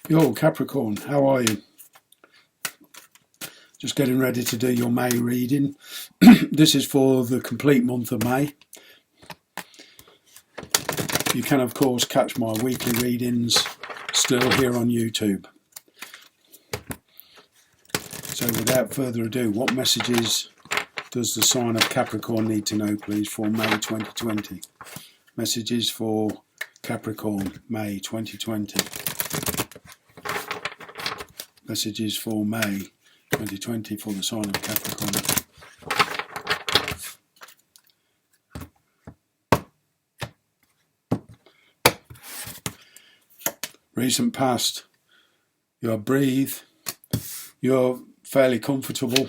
Yo, Capricorn, how are you? Just getting ready to do your May reading. This is for the complete month of May. You can, of course, catch my weekly readings still here on YouTube. So without further ado, what messages does the sign of Capricorn need to know, please, for May 2020? Messages for Capricorn, May 2020. Messages for May 2020 for the sign of Capricorn. Recent past, you're breathe, you're fairly comfortable,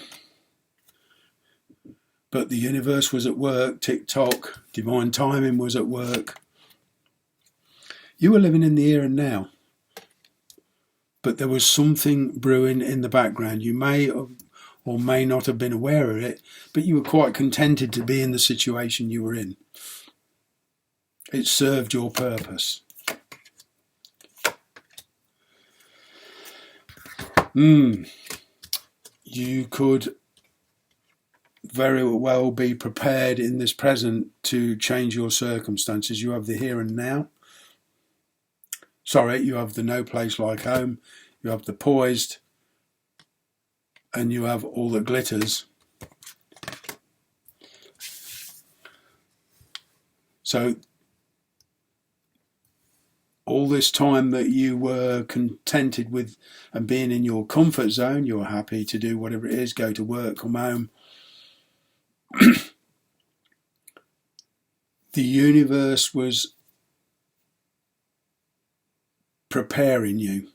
but the universe was at work, tick-tock, divine timing was at work. You were living in the here and now, but there was something brewing in the background. You may or may not have been aware of it, but you were quite contented to be in the situation you were in. It served your purpose. You could very well be prepared in this present to change your circumstances. You have the here and now. You have the no place like home. You have the poised. And you have all that glitters. So all this time that you were contented with and being in your comfort zone, you were happy to do whatever it is, go to work, come home. The universe was preparing you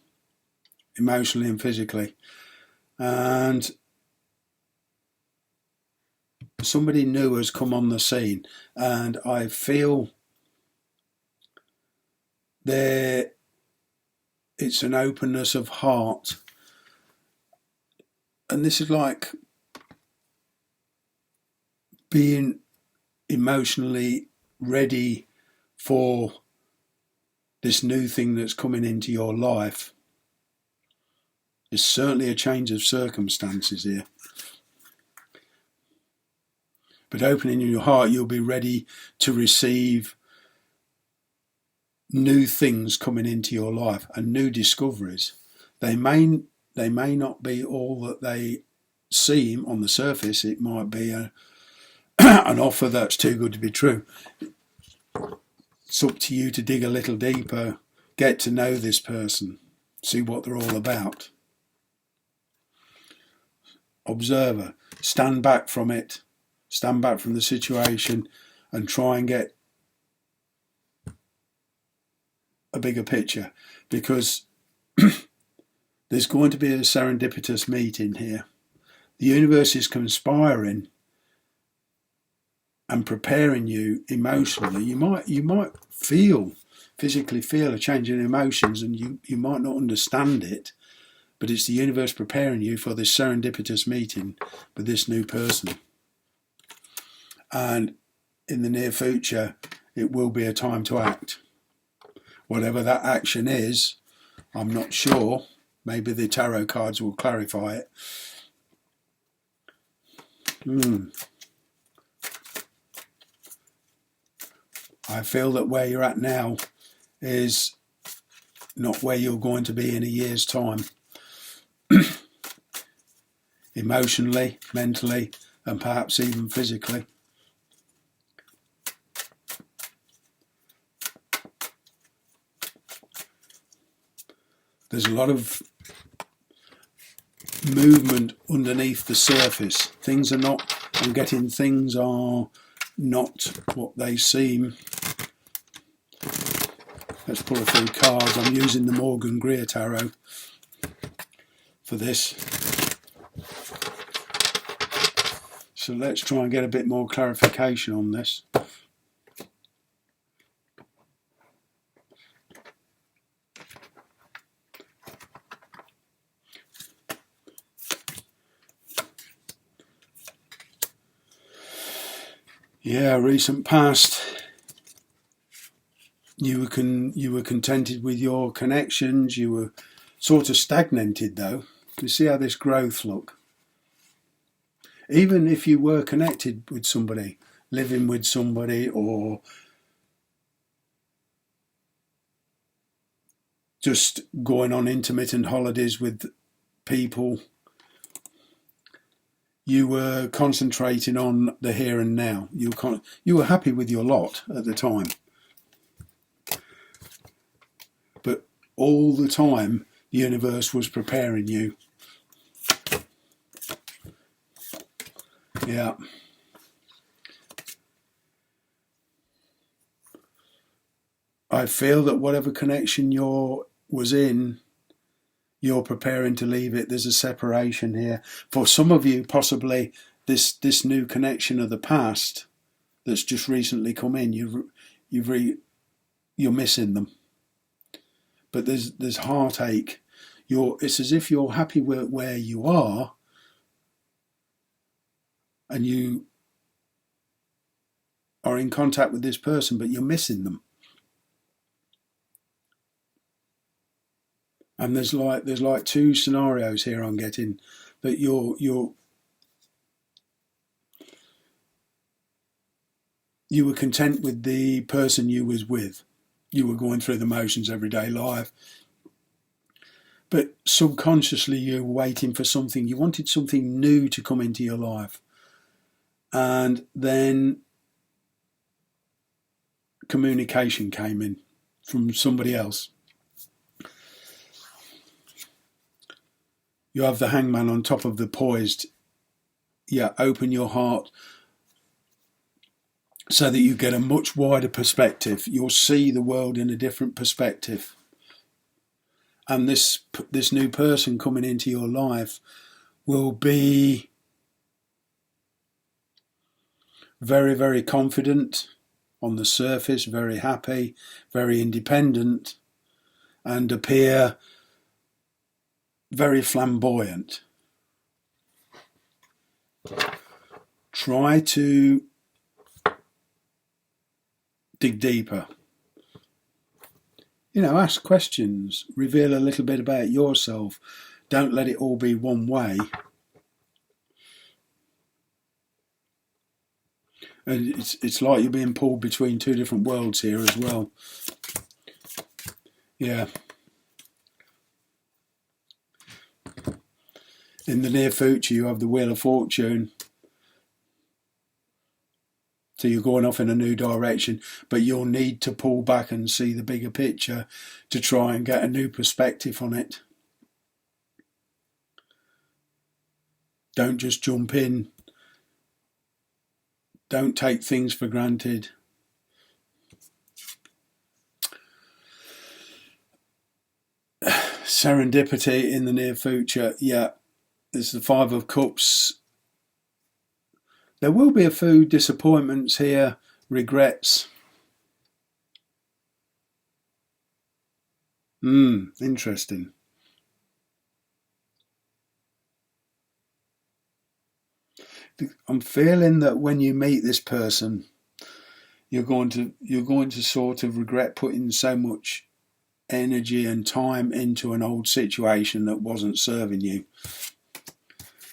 emotionally and physically. And somebody new has come on the scene, and I feel it's an openness of heart, and this is like being emotionally ready for this new thing that's coming into your life. It's certainly a change of circumstances here. But opening your heart, you'll be ready to receive new things coming into your life and new discoveries. They may not be all that they seem on the surface. It might be an offer that's too good to be true. It's up to you to dig a little deeper, get to know this person, see what they're all about. Observer, stand back from it, stand back from the situation, and try and get a bigger picture, because there's going to be a serendipitous meeting here. The universe is conspiring and preparing you emotionally. You might physically feel a change in emotions, and you might not understand it, but it's the universe preparing you for this serendipitous meeting with this new person. And in the near future, it will be a time to act. Whatever that action is, I'm not sure. Maybe the tarot cards will clarify it. I feel that where you're at now is not where you're going to be in a year's time. Emotionally, mentally, and perhaps even physically. There's a lot of movement underneath the surface. Things are not what they seem. Let's pull a few cards. I'm using the Morgan Greer Tarot for this. So let's try and get a bit more clarification on this. Yeah, recent past. You were contented with your connections. You were sort of stagnated though. You see how this growth look. Even if you were connected with somebody, living with somebody, or just going on intermittent holidays with people, you were concentrating on the here and now. You were happy with your lot at the time. But all the time, the universe was preparing you. Yeah. I feel that whatever connection was in, you're preparing to leave it. There's a separation here. For some of you, possibly this new connection of the past that's just recently come in, you're missing them. But there's heartache. It's as if you're happy where you are, and you are in contact with this person, but you're missing them. And there's like two scenarios here I'm getting, that you were content with the person you was with. You were going through the motions everyday life, but subconsciously you were waiting for something. You wanted something new to come into your life, and then communication came in from somebody else. You have the Hangman on top of the poised. Yeah, open your heart so that you get a much wider perspective. You'll see the world in a different perspective. And this new person coming into your life will be very, very confident on the surface, very happy, very independent, and appear very flamboyant. Try to dig deeper. Ask questions, reveal a little bit about yourself. Don't let it all be one way. And it's like you're being pulled between two different worlds here as well. Yeah. In the near future, you have the Wheel of Fortune. So you're going off in a new direction, but you'll need to pull back and see the bigger picture to try and get a new perspective on it. Don't just jump in. Don't take things for granted. Serendipity in the near future. Yeah, there's the Five of Cups. There will be a few disappointments here, regrets. Interesting. I'm feeling that when you meet this person, you're going to sort of regret putting so much energy and time into an old situation that wasn't serving you.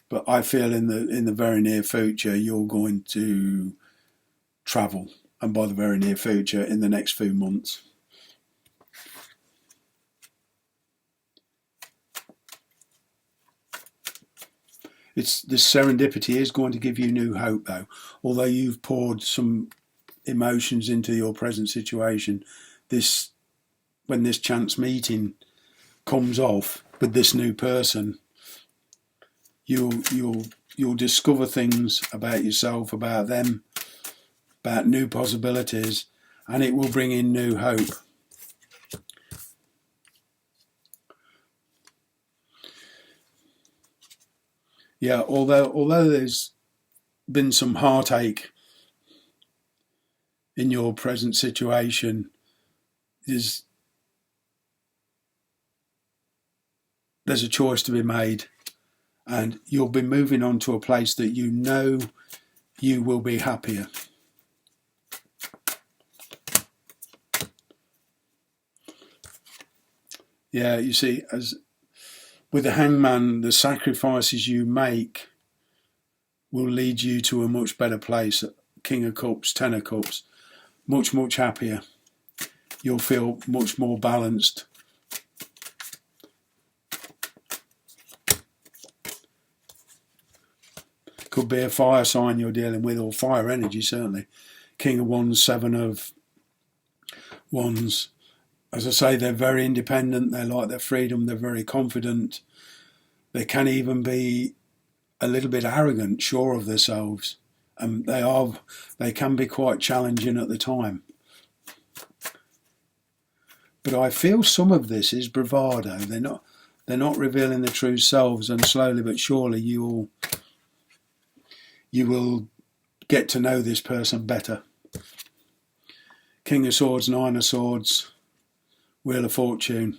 But I feel in the very near future you're going to travel, and by the very near future, in the next few months. This serendipity is going to give you new hope, though. Although you've poured some emotions into your present situation, when this chance meeting comes off with this new person, you'll discover things about yourself, about them, about new possibilities, and it will bring in new hope. Yeah, although there's been some heartache in your present situation, there's a choice to be made, and you'll be moving on to a place that you know you will be happier. Yeah, you see, as With the Hangman, the sacrifices you make will lead you to a much better place. King of Cups, Ten of Cups, much, much happier. You'll feel much more balanced. Could be a fire sign you're dealing with, or fire energy, certainly. King of Wands, Seven of Wands. As I say, they're very independent. They like their freedom. They're very confident. They can even be a little bit arrogant, sure of themselves. And they can be quite challenging at the time. But I feel some of this is bravado. They're not revealing their true selves, and slowly but surely you will get to know this person better. King of Swords, Nine of Swords, Wheel of Fortune.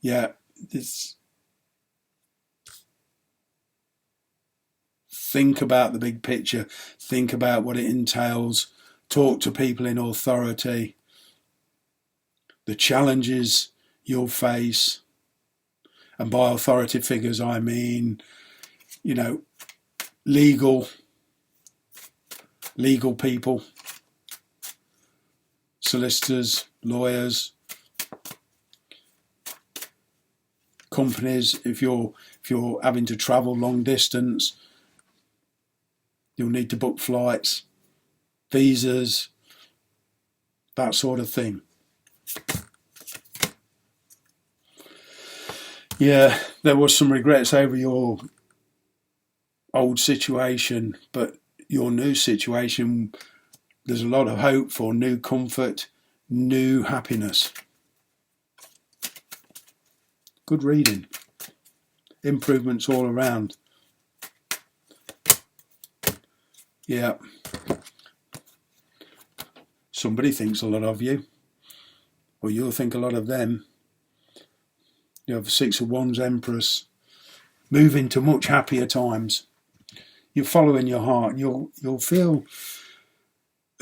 Yeah, think about the big picture. Think about what it entails. Talk to people in authority. The challenges you'll face. And by authority figures, I mean, legal people, solicitors, lawyers, companies. If you're having to travel long distance, you'll need to book flights, visas, that sort of thing. Yeah, there was some regrets over your old situation, but your new situation, there's a lot of hope for new comfort, new happiness. Good reading. Improvements all around. Yeah. Somebody thinks a lot of you, or you'll think a lot of them. You have the Six of Wands, Empress. Moving to much happier times. You're following your heart. You'll feel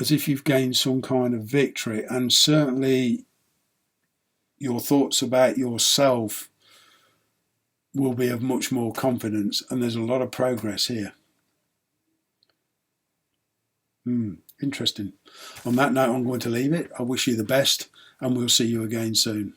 as if you've gained some kind of victory, and certainly your thoughts about yourself will be of much more confidence, and there's a lot of progress here. Interesting. On that note, I'm going to leave it. I wish you the best, and we'll see you again soon.